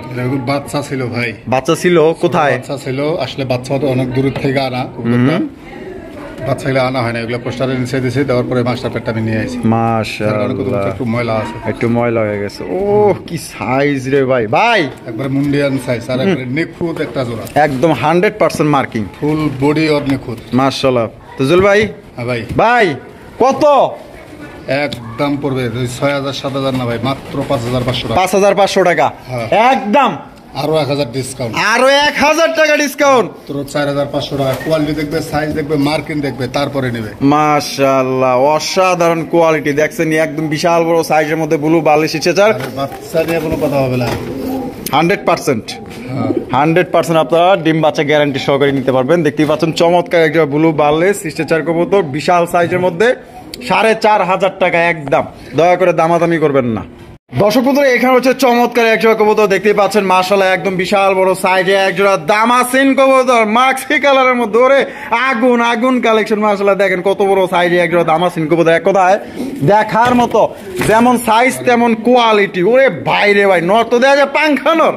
বাচ্চা ছিল ভাই, বাচ্চা ছিল কোথায়? বাচ্চা ছিল আসলে, বাচ্চা তো অনেক দূর থেকে আনা, বাচ্চাগুলো আনা হয় না, এগুলো পোস্টারে নিচে দিয়েছে, দেওয়ার পরে মাস্টার পেটটা আমি নিয়ে আসি। মাশাআল্লাহ, একটু ময়লা আছে, একটু ময়লা হয়ে গেছে। ও কি সাইজ রে ভাই, একবারে মুন্ডিয়ান সাইজ, আর একবারে নিখুঁত একটা জোড়া, একদম 100% মার্কিং, ফুল বডি অর নিখুঁত, মাশাআল্লাহ। তুজুল ভাই, হ্যাঁ ভাই কত একদম পড়বে? 6000 7000 না ভাই, মাত্র 5500 টাকা। 5500 টাকা একদম। আরো 1000 ডিসকাউন্ট, আরো 1000 টাকা ডিসকাউন্ট, তো 4500 টাকা। কোয়ালিটি দেখবে, সাইজ দেখবে, মার্কিং দেখবে, তারপরে নেবে। মাশাআল্লাহ, অসাধারণ কোয়ালিটি। দেখছেন একদম বিশাল বড় সাইজের মধ্যে ব্লু বার্লেস স্ট্রেচার। বাচ্চা নিয়ে কোনো কথা হবে না, 100% আপনারা ডিম বাচ্চা গ্যারান্টি সহকারে নিতে পারবেন। দেখতেই পাচ্ছেন চমৎকার একটা ব্লু বার্লেস স্ট্রেচার কবুতর, বিশাল সাইজের মধ্যে, 4500 টাকা একদম। দয়া করে দামাদামি করবেন না। দর্শক বন্ধুরা, এখানে হচ্ছে চমৎকার একজোড়া কবুতর, দেখতেই পাচ্ছেন মাশাআল্লাহ, একদম বিশাল বড় সাইজে একজোড়া দামাসিন কবুতর, মাক্সি কালারের মধ্যে। ওরে আগুন কালেকশন, মাশাআল্লাহ। দেখেন কত বড় সাইজে একজোড়া দামাসিন কবুতর, এক কথায় দেখার মতো, যেমন সাইজ তেমন কোয়ালিটি। ওরে ভাই, নর তো দেখা যায় পাংখানোর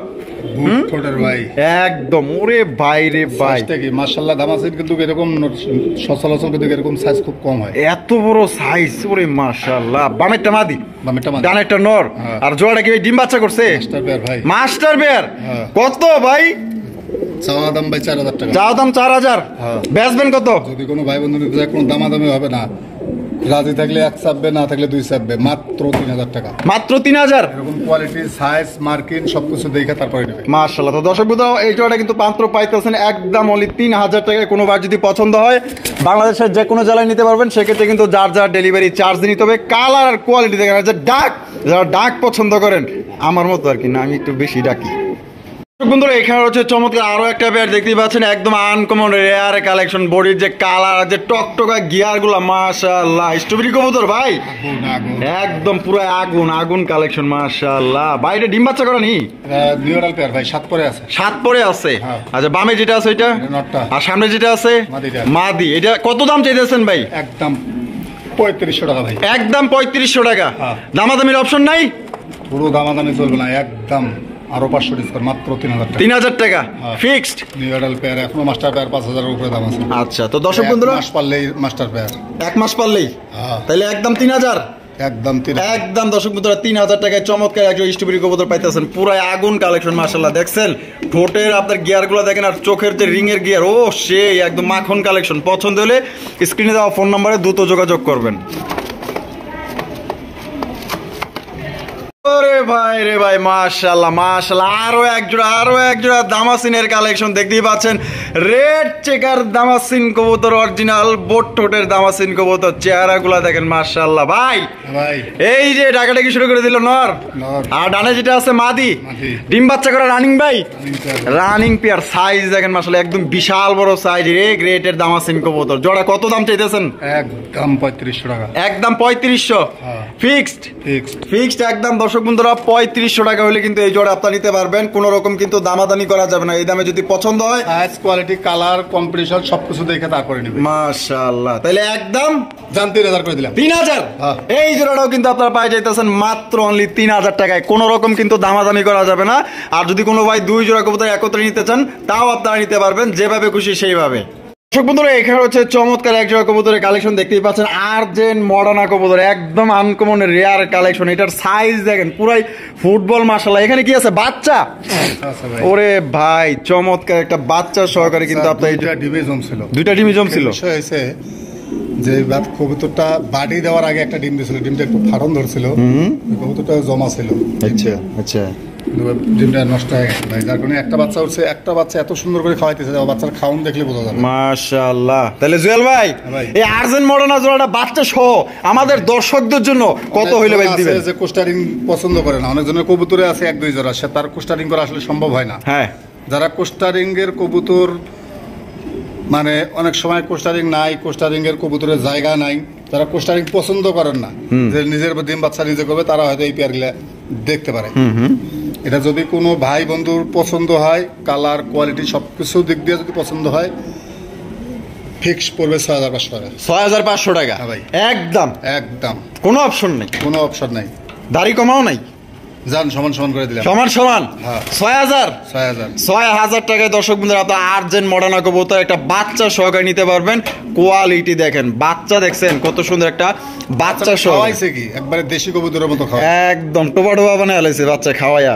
একদম। ওরে বাইরে ভাই, মাশাআল্লাহ, দামাসিন কিন্তু এরকম সচরাচর কিন্তু এরকম সাইজ খুব কম হয়, এত বড় সাইজ। ওরে মাশাআল্লাহ, বামেরটা মাদি, ডানেরটা নর। আর জোড়াটা কি ডিম বাচ্চা করছে? Master bear. কত ভাই চাওয়া দাম? ভাই 4000 টাকা চাওয়া দাম। 4000 বেচবেন কত? যদি কোনো ভাই বন্ধু নিতে চায়, কোনো দামাদামি হবে না, রাজি থাকলে এক চাপবে, না থাকলে দুই চাপবে, মাত্র 3000 টাকা। মাত্র 3000? এরকম কোয়ালিটি, সাইজ, মার্কিং সবকিছু দেখে তারপরে নেবে। মাশাআল্লাহ। তো দর্শক বন্ধুরা, এই জোড়াটা কিন্তু মাত্র পাইতেছেন একদম অনলি 3000 টাকায়। কোনো বার যদি পছন্দ হয়, বাংলাদেশের যে কোনো জেলায় নিতে পারবেন। সেক্ষেত্রে কিন্তু যার ডেলিভারি চার্জ নিতে হবে। কালার আর কোয়ালিটি দেখেন, যারা ডাক পছন্দ করেন, আমার মতো আর কি না, আমি একটু বেশি ডাকি। বন্ধুরা, এখানে হচ্ছে চমৎকার আরো একটা পেয়ার, দেখতেই পাচ্ছেন একদম আনকমন রেয়ার কালেকশন। বডির যে কালার, যে টকটকা গিয়ার গুলা, মাশাআল্লাহ। স্ট্রবেরি কবুতর ভাই, একদম পুরো আগুন কালেকশন, মাশাআল্লাহ। বাইরে ডিম বাচ্চা করা নি? নিউরাল পেয়ার ভাই, 7 পরে আছে। 7 পরে আছে। আচ্ছা, বামে যেটা আছে এটা, আর সামনে যেটা আছে মাদি। এটা কত দাম চাইতেছেন ভাই? একদম 3500 টাকা ভাই, একদম 3500 টাকা। দামাদামির অপশন নাই? পুরো দামাদামি চলবে না, একদম আরো 500 ডিসকাউন্ট, মাত্র 3000 টাকা। 3000 টাকা ফিক্সড। নিউ অ্যাডাল্ট পেয়ার, এখনো মাস্টার পেয়ার 5000 এর উপরে দাম আছে। আচ্ছা, তো দর্শক বন্ধুরা, 1 মাস পারলেই মাস্টার পেয়ার, 1 মাস পারলেই হ্যাঁ তাহলে একদম 3000, একদম 3000। একদম দর্শক বন্ধুরা 3000 টাকায় চমৎকার একজন স্ট্রবেরি কবুতর পাইতেছেন। পুরো আগুন কালেকশন মাশাআল্লাহ। দেখছেন ঠোঁটের আপনার গিয়ার গুলো দেখেন, আর চোখের যে রিং এর গিয়ার, ও সেই একদম মাখন কালেকশন। পছন্দ হলে স্ক্রিনে দেওয়া ফোন নম্বরে দ্রুত যোগাযোগ করবেন। ওরে ভাই রে ভাই, মাশাআল্লাহ মাশাআল্লাহ, আরো এক জোড়া দামাসিনের কালেকশন দেখতেই পাচ্ছেন। রেড চেকার দামাসিন কবুতর, অরিজিনাল বোট ঠোঁটের দামাসিন কবুতর। চেহারাগুলো দেখেন মাশাআল্লাহ। ভাই ভাই এই যে ডাকাডাকি শুরু করে দিল নর, আর ডানে যেটা আছে মাদি, ডিম বাচ্চা করা রানিং। ভাই রানিং পেয়ার, সাইজ দেখেন মাশাআল্লাহ, একদম বিশাল বড় সাইজ। রে গ্রেটের দামাসিন কবুতর। জোড়া কত দাম চাইতেছেন? একদম 3500 টাকা। একদম 3500 ফিক্সড। ফিক্সড একদম। দর্শক বন্ধুরা 3500 টাকা হলে কিন্তু এই জোড়া আপনারা নিতে পারবেন। কোন রকম কিন্তু দামাদানি করা যাবে না। এই দামে যদি পছন্দ হয়, সাইজ, কোয়ালিটি, কালার, কম্পিটিশন সবকিছু দেখে তারপরে নেবেন। মাশাআল্লাহ, তাহলে একদম জান 3000 করে দিলাম। 3000। এই জোড়াটাও কিন্তু আপনারা পাই যাইতেছেন মাত্র অনলি 3000 টাকায়। কোন রকম কিন্তু দামাদানি করা যাবে না। আর যদি কোনো ভাই 2 জোড়া কবুতর একত্রে নিতে চান, তাও আপনারা নিতে পারবেন, যেভাবে খুশি সেইভাবে। দর্শক বন্ধুরা, এখানে হচ্ছে চমৎকার এক জোড়া কবুতরের কালেকশন দেখতেই পাচ্ছেন। আর্জেন্ট মডার্না কবুতর, একদম আনকমন রেয়ার কালেকশন। এটার সাইজ দেখেন পুরাই ফুটবল মাশাআল্লাহ। এখানে কি আছে? বাচ্চা। ওরে ভাই, চমৎকার একটা বাচ্চা সহকারে কিন্তু আপনার দুইটা ডিমে জমছিল। দুইটা ডিমই জমছিল। বিষয় হয়েছে যে কবুতরটা বাড়ি দেওয়ার আগে একটা ডিম দিয়েছিল, ডিমটা একটু ফাটন ধরছিল, কবুতরটা জমা ছিল। আচ্ছা আচ্ছা, ডিমটা নষ্ট হয়ে গেছে ভাই, যার কারণে একটা বাচ্চা উঠছে। একটা বাচ্চা এত সুন্দর করে খাওয়াইতেছে, বাচ্চার খাওন দেখলে বোঝা যাবে। মাশাআল্লাহ। তাহলে জুয়েল ভাই, ভাই, এই আর্জেন্ট মডার্না জোড়াটা বাচ্চা সহ আমাদের দর্শকদের জন্য কত হইলে ভাই দিবেন? যে কোস্টারিং পছন্দ করে না, অনেকজনের কবুতরে আছে 1-2 জোড়া, সে তার কোস্টারিং করা আসলে সম্ভব হয় না। হ্যাঁ, যারা কোস্টারিং এর কবুতর, মানে অনেক সময় কোস্টারিং নাই, কোস্টারিং এর কবুতরের জায়গা নাই, যারা কোস্টারিং পছন্দ করেন না, যে নিজের ডিম বাচ্চা নিজে করবে, তারা হয়তো এই পেয়ারগুলা দেখতে পারে। এটা যদি কোনো ভাই বন্ধুর পছন্দ হয়, কালার, কোয়ালিটি সবকিছু দিক দিয়ে যদি পছন্দ হয়, ফিক্স পড়বে 6500 টাকা। 6500 টাকা ভাই, একদম একদম, কোনো অপশন নেই, কোনো অপশন নাই। দাড়ি কমাও নাই, যান সমান সমান করে দিলাম। সমান সমান। হ্যাঁ, 6000 টাকায় দর্শক বন্ধুরা আপনার আর্জেন্ট মডার্না কবুতর একটা বাচ্চা সহকারে নিতে পারবেন। কোয়ালিটি দেখেন, বাচ্চা দেখছেন কত সুন্দর একটা বাচ্চা সহ। খাওয়াইছে কি একবারে দেশি কবুতরের মতো খাওয়া, একদম টোপা টোপা বানায় আলাইছে বাচ্চা খাওয়াইয়া।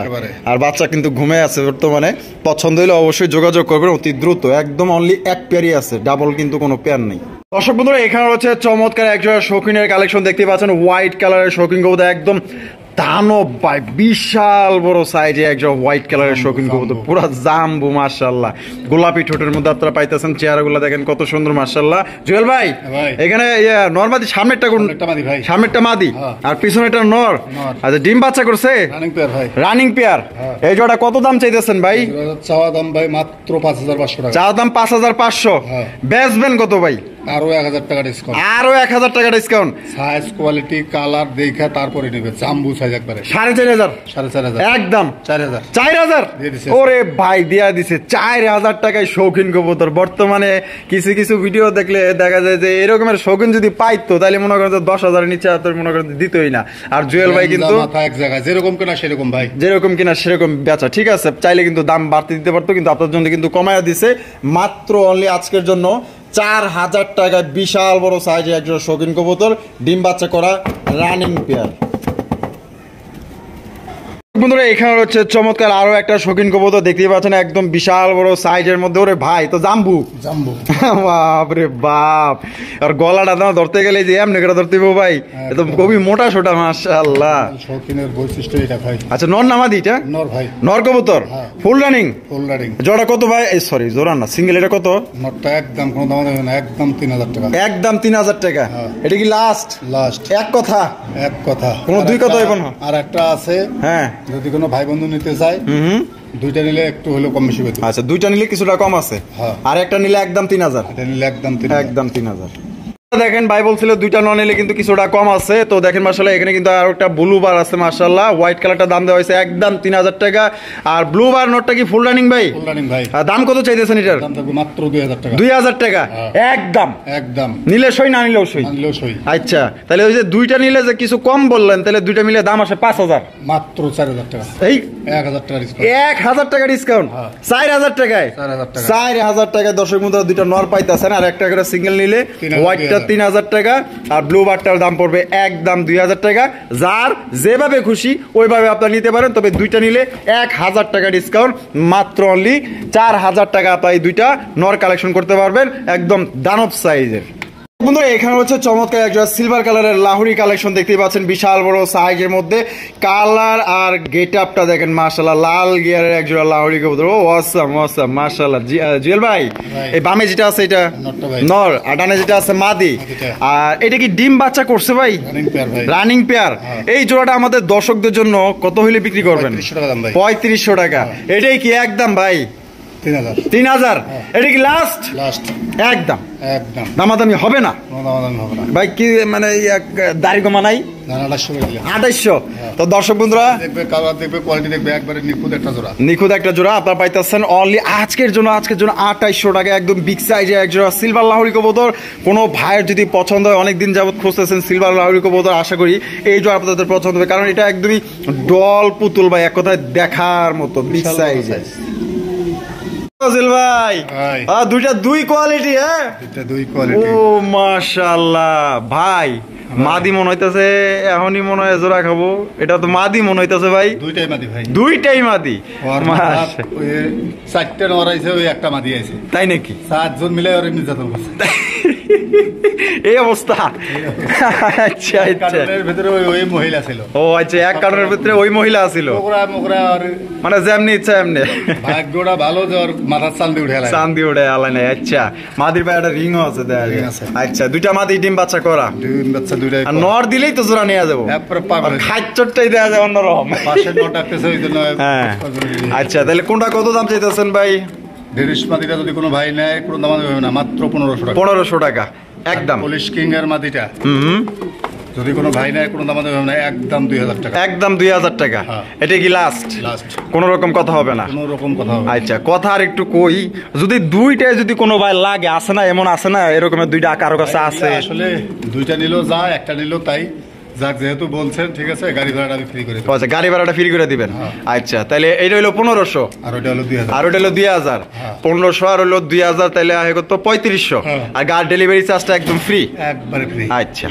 আর বাচ্চা কিন্তু ঘুমে আছে বর্তমানে। পছন্দ হলে অবশ্যই যোগাযোগ করবেন অতি দ্রুত। একদম অনলি এক পেয়ারই আছে, ডাবল কিন্তু কোনো পেয়ার নেই। দর্শক বন্ধুরা, এখানে হচ্ছে চমৎকার একজোড়া শৌখিনের কালেকশন দেখতে পাচ্ছেন। হোয়াইট কালারের শৌখিন কবুতর, একদম দানব ভাই, বিশাল বড় সাইজে একজন হোয়াইট কালারের শৌখিন কবুতর, পুরো জাম্বু মাশাআল্লাহ। গোলাপি ঠোঁটের মধ্যে আপনারা পাইতেছেন। চেহারাগুলো দেখেন কত সুন্দর মাশাআল্লাহ। জুয়েল ভাই, এখানে নরমাদি সামনেরটা কোন? সামনেরটা মাদি আর পিছনেটা নর। আচ্ছা, ডিম বাচ্চা করছে, রানিং পেয়ার। এই জোড়া কত দাম চাইতেছেন ভাই? চাওয়া দাম ভাই মাত্র 5500 টাকা। চাওয়া দাম 5500। বেচবেন কত ভাই? আরো 1000 টাকা ডিসকাউন্ট। আরো 1000 টাকা ডিসকাউন্ট। সাইজ, কোয়ালিটি, কালার দেখা তারপরে নেবে। জাম্বু সাইজ একবারে 4500। 4500 একদম 4000। 4000 ওরে ভাই, দিয়া দিছে 4000 টাকায় শৌখিন কবুতর। বর্তমানে কিছু কিছু ভিডিও দেখলে দেখা যায় যে এরকমের শৌখিন যদি পাইতো, তাহলে মনে করেন 10,000 নিচে তো মনে করেন দিতই না। আর জুয়েল ভাই কিন্তু এক জায়গায় যেরকম কিনা সেরকম ভাই, যেরকম কিনা সেরকম বেচা। ঠিক আছে, চাইলে কিন্তু দাম বাড়তে দিতে পারতো, কিন্তু আপনার জন্য কিন্তু কমায়া দিছে মাত্র অনলি আজকের জন্য 4000 টাকায় বিশাল বড় সাইজে একজন শৌখিন কবুতর, ডিম বাচ্চা করা রানিং পেয়ার। বন্ধুরা, এখানে হচ্ছে চমৎকার আরো একটা শৌখিন কবুতর দেখতেই পাচ্ছেন, একদম বিশাল বড় সাইজের মধ্যে। ওরে ভাই, তো জাম্বু জাম্বু বাপ রে বাপ। আর গলাটা দাম ধরতে গেলে যে এমনি করে ধরতে হবে ভাই, এত খুবই মোটা সোটা মাশাআল্লাহ। শৌখিনের বৈশিষ্ট্য এটা ভাই। আচ্ছা, নর নামাদি এটা? নর ভাই, নর কবুতর ফুল রানিং। Full running. জোড়া কত ভাই? এই সরি, জোড়া না, সিঙ্গেল। এটা কত? নরটা একদম কোনো দাম দেবে না, একদম 3000 টাকা। একদম 3000 টাকা। এটা কি লাস্ট? লাস্ট। এক কথা, এক কথা, কোনো দুই কথা হইব না। আর একটা আছে, হ্যাঁ, যদি কোনো ভাই বন্ধু নিতে চায়, দুইটা নিলে একটু হলেও কম বেশি করতে। আচ্ছা, দুইটা নিলে কিছুটা কম আছে। আর একটা নিলে একদম 3000। এটা নিলে একদম 3000। দেখেন ভাই বলছিল দুইটা নন নিলে কিন্তু কিছুটা কম আছে, তো দেখেন মাশাআল্লাহ এখানে কিন্তু আর একটা ব্লু বার আছে মাশাআল্লাহ, হোয়াইট কালারটা দাম দেওয়া হয়েছে একদম 3000 টাকা। আর ব্লু বার নোটটা কি ফুল রানিং ভাই? ফুল রানিং ভাই। আর দাম কত চাইতেছেন এটার? দাম থাকবে মাত্র 2000 টাকা। 2000 টাকা একদম। একদম নিলে সই, না নিলেও সই? নিলেও সই। আচ্ছা, তাহলে ওই যে দুইটা নিলে যে কিছু কম বললেন, তাহলে দুইটা মিলে দাম আসে 5000, মাত্র 4000 টাকা। এই 1000 টাকা ডিসকাউন্ট। 1000 টাকা ডিসকাউন্ট 4000 টাকায়। 4000 টাকায় দর্শক বন্ধুরা দুইটা নর পাইতেছেন, আর একটা করে সিঙ্গেল নিলে হোয়াইটটা 3000 টাকা আর ব্লু বারটার দাম পড়বে একদম 2000 টাকা। যার যেভাবে খুশি ওইভাবে আপনারা নিতে পারেন, তবে দুইটা নিলে 1000 টাকা ডিসকাউন্ট, মাত্র অনলি 4000 টাকা আপনারা এই দুইটা নর কালেকশন করতে পারবেন একদম দানব সাইজের। বন্ধুরা এখানে হচ্ছে চমৎকার একটা সিলভার কালারের লাহুরি কালেকশন দেখতেই পাচ্ছেন, বিশাল বড় সাইজের মধ্যে। কালার আর গেট আপটা দেখেন মাশাআল্লাহ, লাল গিয়ারের একজোড়া লাহুরি কবুতর। ও অসাম অসাম মাশাআল্লাহ। জুয়েল ভাই, এই বামে যেটা আছে এটা নর, আর ডানে যেটা আছে মাদি। আর এটা কি ডিম বাচ্চা করছে ভাই? Running pair. এই জোড়াটা আমাদের দর্শকদের জন্য কত হইলে বিক্রি করবেন? 3500 টাকা। এটাই কি একদম ভাই? 3000। এটা কি লাস্ট? একদম একদম দামাদামি হবে না ভাই? কি মানে দাড়ি কমা নাই? 2800। তো দর্শক বন্ধুরা দেখবে, কালার দেখবে, কোয়ালিটি দেখবে, একবারে নিখুঁত একটা জোড়া। নিখুঁত একটা জোড়া আপনারা পাইতেছেন অনলি আজকের জন্য 2800 টাকা, একদম বিগ সাইজে এক জোড়া সিলভার লাহুরি কবুতর। কোনো ভাইয়ের যদি পছন্দ হয়, অনেকদিন যাবত খুঁজতেছেন সিলভার লাহুরি কবুতর, আশা করি এই জোড়া আপনাদের পছন্দ হবে, কারণ এটা একদমই ডল পুতুল ভাই, এক কথায় দেখার মতো বিগ সাইজে। ভাই দুইটা দুই কোয়ালিটি, হ্যাঁ দুই কোয়ালিটি। ও মাশাআল্লাহ ভাই, মাদি মনে হইতাছে, এখনই মনে হয় জোড়া খাবো। এটা তো মাদি মনে হইতাছে ভাই। দুইটাই মাদি ভাই, দুইটাই মাদি। চারটে নর আইছে, ওই একটা মাদি আইছে। তাই নাকি? 7 জন মিলে ওর নির্যাতন করছে। এই অবস্থা। আচ্ছা আচ্ছা, ভিতরে ওই মহিলা ছিল। ও আচ্ছা, এক কারণের ভিতরে ওই মহিলা ছিল, মানে যেমনি ইচ্ছা এমনি। ভাগ্যটা ভালো যে ওর মাথার চান্দি উঠে আলাই, চান্দি উঠে আলাই নাই। আচ্ছা, মাদির পায়ে একটা রিংও আছে দেখা যায়। আচ্ছা, দুইটা মাদি ডিম বাচ্চা করা, ডিম বাচ্চা দুইটাই। আর নর দিলেই তো জোড়া নিয়ে যাবো, খাচ্চরটাই দেওয়া যায় অন্যরকম। পাশে নটা পেছে ওই জন্য। হ্যাঁ আচ্ছা, তাহলে কোনটা কত দাম চাইতেছেন ভাই? ডেরিশ মাদিটা যদি কোনো ভাই নেয়, কোনো দাম হবে না, মাত্র 1500 টাকা। 1500 টাকা একদম। পুলিশ কিং এর মাদিটা যদি কোনো ভাই নেয়, কোনো দাম হবে না, একদম 2000 টাকা। একদম 2000 টাকা। এটা কি লাস্ট? কোনো রকম কথা হবে না? কোনো রকম কথা হবে। আচ্ছা, কথা আর একটু কই, যদি দুইটায় যদি কোনো ভাই লাগে, আসে না এমন, আছে না এরকমের দুইটা কারো কাছে আছে? আসলে দুইটা নিলেও যা, একটা নিলেও তাই। যাক, যেহেতু বলছেন ঠিক আছে, গাড়ি ভাড়াটা আমি ফ্রি করে দেব। আচ্ছা, গাড়ি ভাড়াটা ফ্রি করে দিবেন। আচ্ছা, তাহলে এইটা হলো 1500, আর ওটা হলো 2000, আর ওটা হলো 2000। 1500 আর হলো 2000, তাহলে আয় কত? 3500। আর গাড়ি ডেলিভারি চার্জটা একদম ফ্রি, একবারে ফ্রি। আচ্ছা।